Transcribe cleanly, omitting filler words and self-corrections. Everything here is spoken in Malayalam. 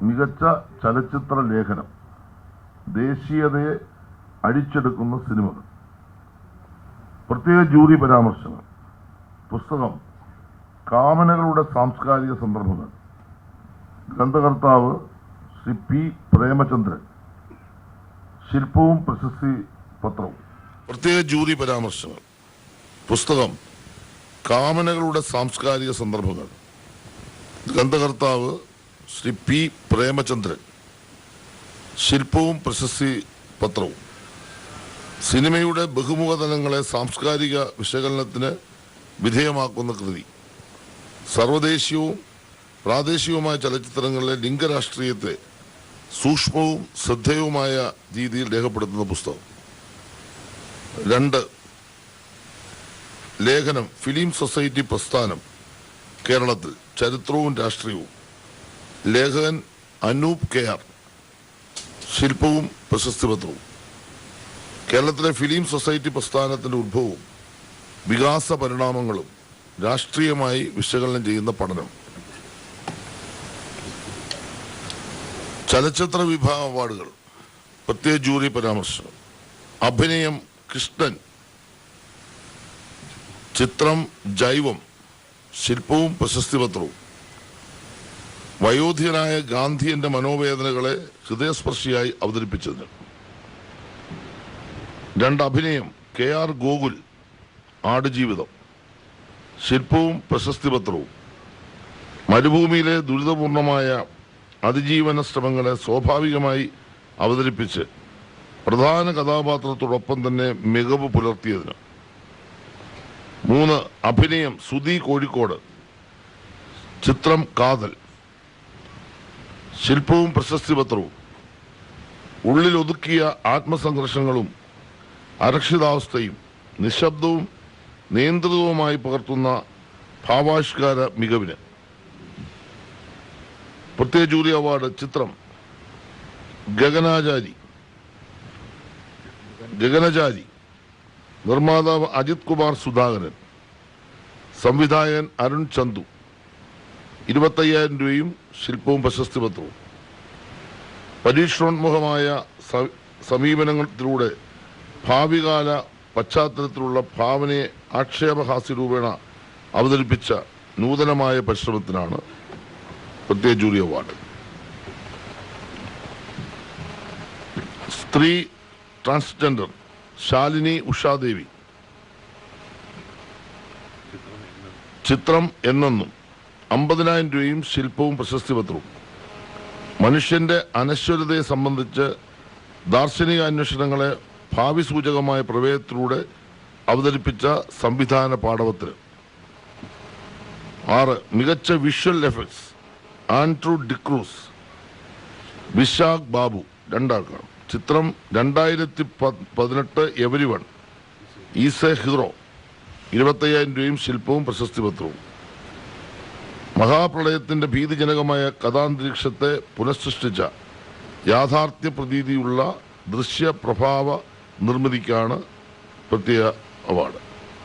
മികച്ച ചലച്ചിത്ര ലേഖനം, ദേശീയതയെ അടിച്ചെടുക്കുന്ന സിനിമകൾ, പ്രത്യേക ജൂറി പരാമർശങ്ങൾ, പുസ്തകം കാമനകളുടെ സാംസ്കാരിക സന്ദർഭങ്ങൾ, ഗ്രന്ഥകർത്താവ് ശ്രീ പി പ്രേമചന്ദ്രൻ, ശില്പവും പ്രശസ്തി പത്രവും. പ്രത്യേക ജൂറി പരാമർശങ്ങൾ, പുസ്തകം കാമനകളുടെ സാംസ്കാരിക സന്ദർഭങ്ങൾ, ഗ്രന്ഥകർത്താവ് ശ്രീ പി പ്രേമചന്ദ്രൻ, ശില്പവും പ്രശസ്തി പത്രവും. സിനിമയുടെ ബഹുമുഖതലങ്ങളെ സാംസ്കാരിക വിശകലനത്തിന് വിധേയമാക്കുന്ന കൃതി. സർവദേശീയവും പ്രാദേശികവുമായ ചലച്ചിത്രങ്ങളിലെ ലിംഗരാഷ്ട്രീയത്തെ സൂക്ഷ്മവും ശ്രദ്ധേയവുമായ രീതിയിൽ രേഖപ്പെടുത്തുന്ന പുസ്തകം. 2. ലേഖനം ഫിലിം സൊസൈറ്റി പ്രസ്ഥാനം കേരളത്തിൽ, ചരിത്രവും രാഷ്ട്രീയവും. ലേഖകൻ അനൂപ് കെ.ആർ. ശില്പവും പ്രശസ്തി പത്രവും. കേരളത്തിലെ ഫിലിം സൊസൈറ്റി പ്രസ്ഥാനത്തിന്റെ ഉത്ഭവവും വികാസ പരിണാമങ്ങളും രാഷ്ട്രീയമായി വിശകലനം ചെയ്യുന്ന പഠനം. ചലച്ചിത്ര വിഭാഗം അവാർഡുകൾ, പ്രത്യേക ജൂറി പരാമർശം. അഭിനയം കൃഷ്ണൻ, ചിത്രം ജൈവം, ശില്പവും പ്രശസ്തി പത്രവും. വയോധികനായ ഗാന്ധിയന്റെ മനോവേദനകളെ ഹൃദയസ്പർശിയായി അവതരിപ്പിച്ചതിന്. 2. അഭിനയം കെ.ആർ. ഗോകുൽ, ആടുജീവിതം, ശില്പവും പ്രശസ്തി പത്രവും. മരുഭൂമിയിലെ ദുരിതപൂർണമായ അതിജീവന ശ്രമങ്ങളെ സ്വാഭാവികമായി അവതരിപ്പിച്ച് പ്രധാന കഥാപാത്രത്തോടൊപ്പം തന്നെ മികവ് പുലർത്തിയതിന്. 3. അഭിനയം സുധി കോഴിക്കോട്, ചിത്രം കാതൽ, ശില്പവും പ്രശസ്തി പത്രവും. ഉള്ളിലൊതുക്കിയ ആത്മസംഘർഷങ്ങളും അരക്ഷിതാവസ്ഥയും നിശബ്ദവും നിയന്ത്രിതവുമായി പകർത്തുന്ന ഭാവാവിഷ്കാര മികവിന്. പ്രത്യേക ജൂറി അവാർഡ് ചിത്രം ഗഗനചാരി, നിർമ്മാതാവ് അജിത് കുമാർ സുധാകരൻ, സംവിധായകൻ അരുൺ ചന്തു. 25,000 രൂപയും ശില്പവും പ്രശസ്തി പത്രവും. പരീക്ഷണോന്മുഖമായ സമീപനത്തിലൂടെ ഭാവികാല പശ്ചാത്തലത്തിലുള്ള ഭാവനയെ ആക്ഷേപഹാസ്യ രൂപേണ അവതരിപ്പിച്ച നൂതനമായ പരിശ്രമത്തിനാണ് പ്രത്യേക ജൂറി അവാർഡ്. സ്ത്രീ ട്രാൻസ്ജെൻഡർ ശാലിനി ഉഷാദേവി, ചിത്രം എന്നെന്നും, 50,000 രൂപയും ശില്പവും പ്രശസ്തി പത്രവും. മനുഷ്യന്റെ അനശ്വരതയെ സംബന്ധിച്ച് ദാർശനിക അന്വേഷണങ്ങളെ ഭാവി സൂചകമായ പ്രമേയത്തിലൂടെ അവതരിപ്പിച്ച സംവിധാന പാഠവത്തിന്. 6. മികച്ച വിഷ്വൽ എഫക്ട്സ് ആൻഡ്രൂ ഡിക്രൂസ്, വിശാഖ് ബാബു, 2 ആൾക്കാണ്. ചിത്രം 2018 എവരിവൺ ഈസ് എ ഹീറോ, 25,000 രൂപയും ശില്പവും പ്രശസ്തി പത്രവും. മഹാപ്രളയത്തിന്റെ ഭീതിജനകമായ കഥാന്തരീക്ഷത്തെ പുനഃസൃഷ്ടിച്ച യാഥാർത്ഥ്യ പ്രതീതിയുള്ള ദൃശ്യ പ്രഭാവ നിർമ്മിതിക്കാണ് പ്രത്യേക അവാർഡ്.